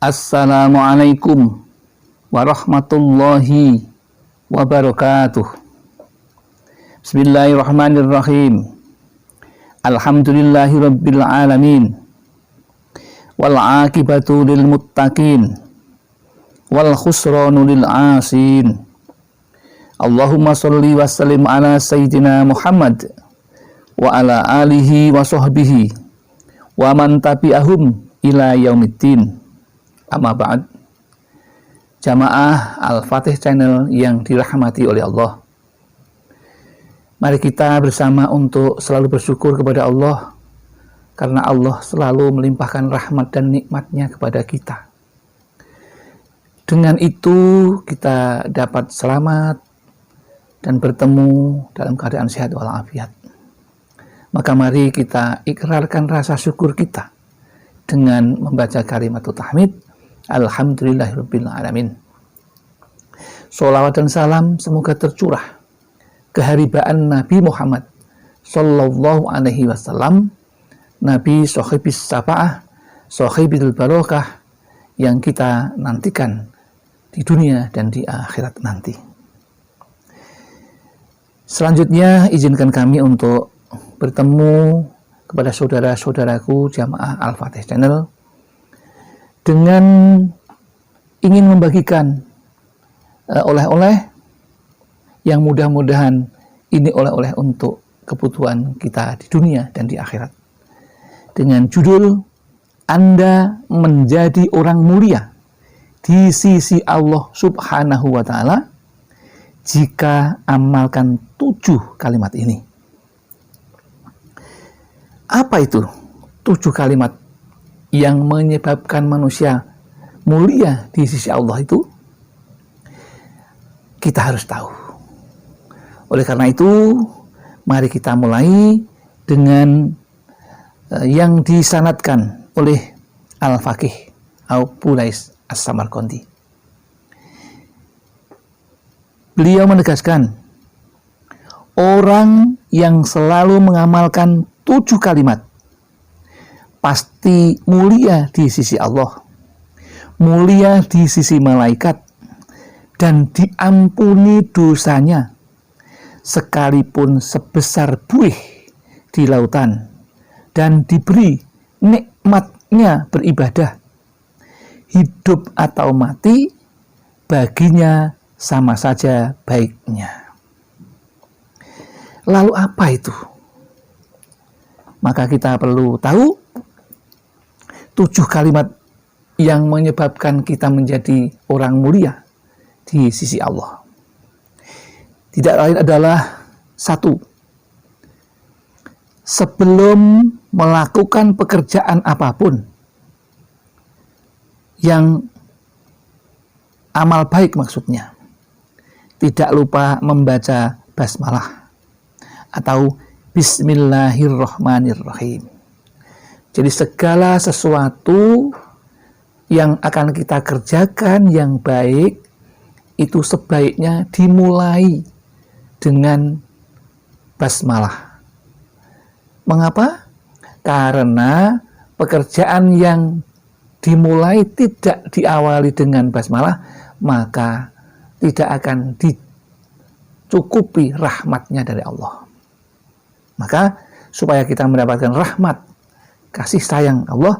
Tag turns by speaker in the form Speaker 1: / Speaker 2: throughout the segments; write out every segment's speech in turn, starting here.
Speaker 1: Assalamualaikum warahmatullahi wabarakatuh. Bismillahirrahmanirrahim. Alhamdulillahi rabbil alamin. Wal aqibatu lil muttaqin. Wal khusranu lil asin. Allahumma sholli wa sallim ala sayyidina Muhammad wa ala alihi wa sahbihi wa man tabi'ahum ila yaumiddin. Amma ba'd. Jamaah Al-Fatih Channel yang dirahmati oleh Allah, mari kita bersama untuk selalu bersyukur kepada Allah, karena Allah selalu melimpahkan rahmat dan nikmatnya kepada kita. Dengan itu kita dapat selamat dan bertemu dalam keadaan sehat walafiat. Maka mari kita ikrarkan rasa syukur kita dengan membaca kalimat tahmid, Alhamdulillahirabbil alamin. Sholawat dan salam semoga tercurah keharibaan Nabi Muhammad sallallahu alaihi wasallam, Nabi Sohibis Syafa'ah, Sohibil Barokah, yang kita nantikan di dunia dan di akhirat nanti. Selanjutnya izinkan kami untuk bertemu kepada saudara-saudaraku jamaah Al-Fatih Channel dengan ingin membagikan oleh-oleh yang mudah-mudahan ini oleh-oleh untuk kebutuhan kita di dunia dan di akhirat, dengan judul Anda menjadi orang mulia di sisi Allah Subhanahu wa Ta'ala jika amalkan 7 kalimat ini. Apa itu 7 kalimat yang menyebabkan manusia mulia di sisi Allah itu? Kita harus tahu. Oleh karena itu, mari kita mulai dengan yang disanadkan oleh Al-Faqih Abu Lais As-Samarqandi. Beliau menegaskan, orang yang selalu mengamalkan 7 kalimat pasti mulia di sisi Allah, mulia di sisi malaikat, dan diampuni dosanya sekalipun sebesar buih di lautan, dan diberi nikmatnya beribadah. Hidup atau mati baginya sama saja baiknya. Lalu apa itu? Maka kita perlu tahu 7 kalimat yang menyebabkan kita menjadi orang mulia di sisi Allah. Tidak lain adalah 1. Sebelum melakukan pekerjaan apapun yang amal baik maksudnya, tidak lupa membaca basmalah atau Bismillahirrahmanirrahim. Jadi segala sesuatu yang akan kita kerjakan yang baik itu sebaiknya dimulai dengan basmalah. Mengapa? Karena pekerjaan yang dimulai tidak diawali dengan basmalah, maka tidak akan dicukupi rahmatnya dari Allah. Maka supaya kita mendapatkan rahmat kasih sayang Allah,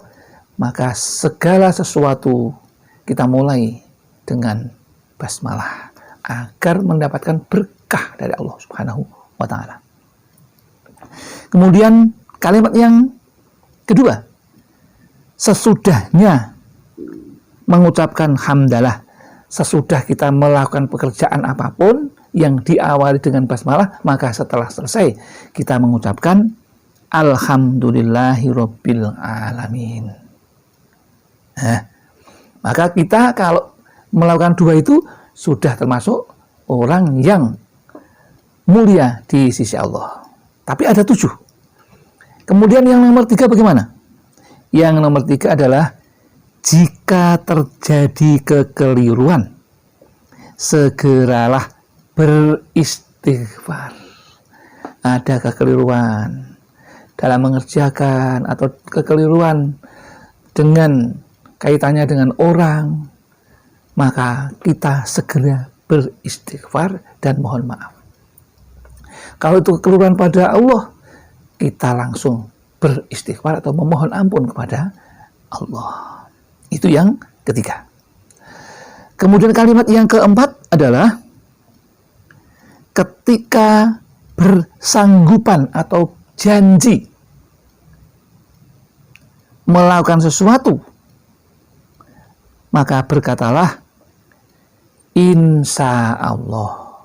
Speaker 1: maka segala sesuatu kita mulai dengan basmalah agar mendapatkan berkah dari Allah Subhanahu wa Ta'ala. Kemudian kalimat yang kedua, sesudahnya mengucapkan hamdalah, sesudah kita melakukan pekerjaan apapun yang diawali dengan basmalah, maka setelah selesai kita mengucapkan Alhamdulillahirabbil alamin. Maka kita kalau melakukan 2 itu sudah termasuk orang yang mulia di sisi Allah. Tapi ada 7. Kemudian yang nomor 3 bagaimana? Yang nomor 3 adalah jika terjadi kekeliruan, segeralah beristighfar. Ada kekeliruan dalam mengerjakan atau kekeliruan dengan kaitannya dengan orang, maka kita segera beristighfar dan mohon maaf. Kalau itu kekeluruan pada Allah, kita langsung beristighfar atau memohon ampun kepada Allah. Itu yang ketiga. Kemudian kalimat yang keempat adalah ketika bersanggupan atau janji melakukan sesuatu, maka berkatalah insya Allah.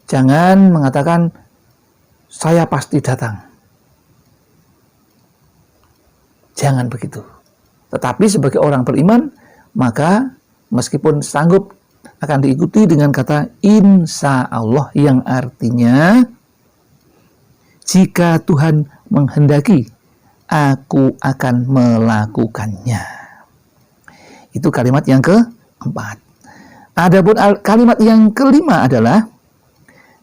Speaker 1: Jangan mengatakan saya pasti datang. Jangan begitu. Tetapi sebagai orang beriman, maka meskipun sanggup akan diikuti dengan kata insya Allah, yang artinya jika Tuhan menghendaki, aku akan melakukannya. Itu kalimat yang keempat. Adapun kalimat yang kelima adalah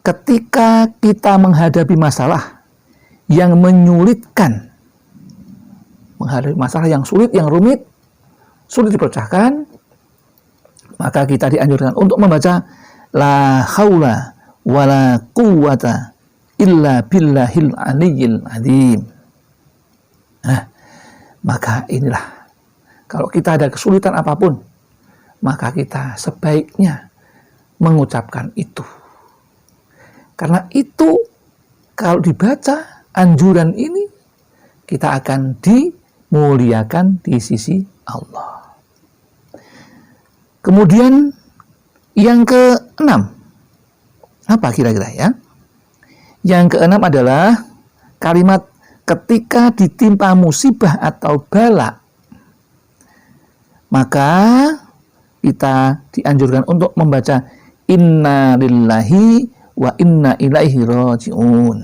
Speaker 1: ketika kita menghadapi masalah yang menyulitkan, menghadapi masalah yang sulit, yang rumit, sulit dipecahkan, maka kita dianjurkan untuk membaca la haula wala quwwata illa billahil aliyyil azim. Nah, maka inilah, kalau kita ada kesulitan apapun, maka kita sebaiknya mengucapkan itu. Karena itu, kalau dibaca anjuran ini, kita akan dimuliakan di sisi Allah. Kemudian yang keenam, apa kira-kira ya? Yang keenam adalah kalimat ketika ditimpa musibah atau bala, maka kita dianjurkan untuk membaca inna lillahi wa inna ilaihi raji'un.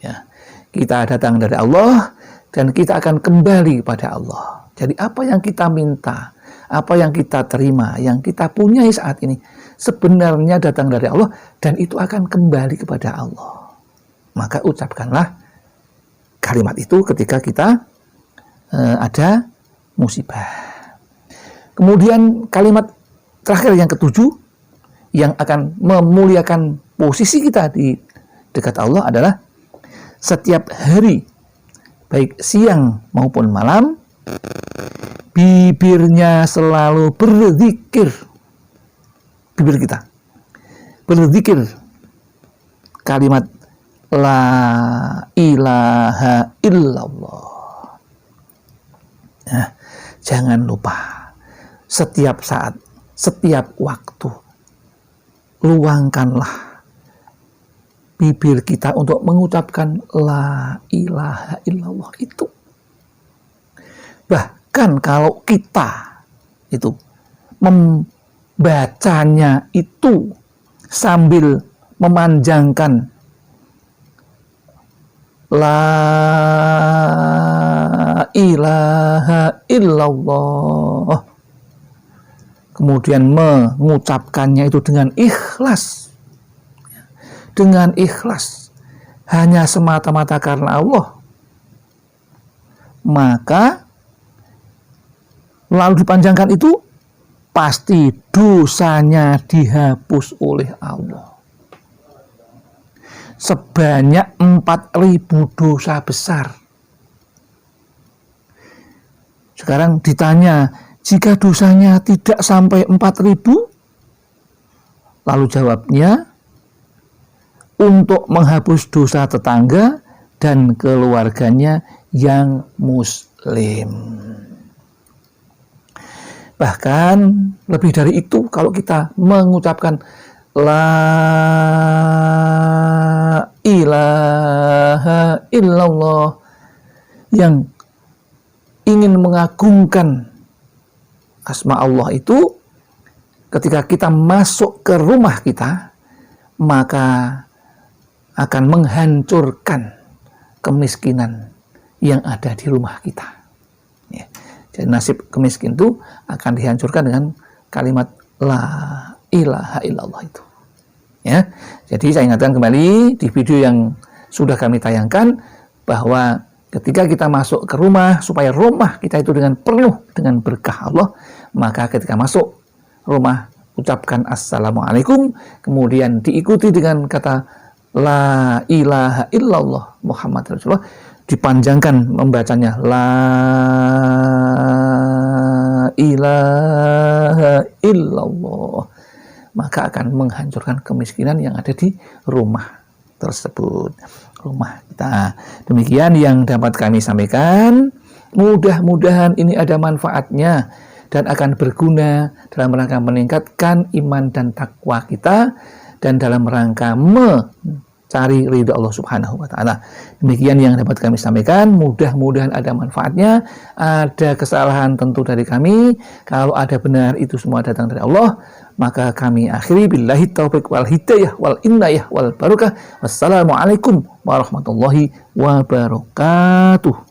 Speaker 1: Ya, kita datang dari Allah dan kita akan kembali kepada Allah. Jadi apa yang kita minta, apa yang kita terima, yang kita punyai saat ini, sebenarnya datang dari Allah dan itu akan kembali kepada Allah. Maka ucapkanlah kalimat itu ketika kita ada musibah. Kemudian kalimat terakhir yang ketujuh, yang akan memuliakan posisi kita di dekat Allah adalah setiap hari, baik siang maupun malam, bibirnya selalu berzikir. Bibir kita berzikir kalimat la ilaha illallah. Nah, jangan lupa setiap saat, setiap waktu, luangkanlah bibir kita untuk mengucapkan la ilaha illallah itu. Bahkan kalau kita itu membacanya itu sambil memanjangkan la ilaha illallah, kemudian mengucapkannya itu dengan ikhlas, hanya semata-mata karena Allah, maka lalu dipanjangkan itu, pasti dosanya dihapus oleh Allah sebanyak 4.000 dosa besar. Sekarang ditanya, jika dosanya tidak sampai 4.000, lalu jawabnya, untuk menghapus dosa tetangga dan keluarganya yang muslim. Bahkan lebih dari itu, kalau kita mengucapkan la ilaha illallah, yang ingin mengagungkan asma Allah itu, ketika kita masuk ke rumah kita, maka akan menghancurkan kemiskinan yang ada di rumah kita. Ya. Jadi nasib kemiskin itu akan dihancurkan dengan kalimat la ilaha illallah itu. Ya. Jadi saya ingatkan kembali di video yang sudah kami tayangkan bahwa Ketika kita masuk ke rumah, supaya rumah kita itu dengan penuh dengan berkah Allah, maka ketika masuk rumah, ucapkan Assalamualaikum, kemudian diikuti dengan kata La ilaha illallah Muhammad Rasulullah, dipanjangkan membacanya La ilaha illallah, maka akan menghancurkan kemiskinan yang ada di rumah tersebut, rumah kita. Demikian yang dapat kami sampaikan. Mudah-mudahan ini ada manfaatnya dan akan berguna dalam rangka meningkatkan iman dan takwa kita dan dalam rangka mencari ridha Allah Subhanahu wa taala. Demikian yang dapat kami sampaikan. Mudah-mudahan ada manfaatnya. Ada kesalahan tentu dari kami. Kalau ada benar, itu semua datang dari Allah. Maka kami akhiri billahi taufiq wal hidayah wal inayah wal barakah. Wassalamualaikum warahmatullahi wabarakatuh.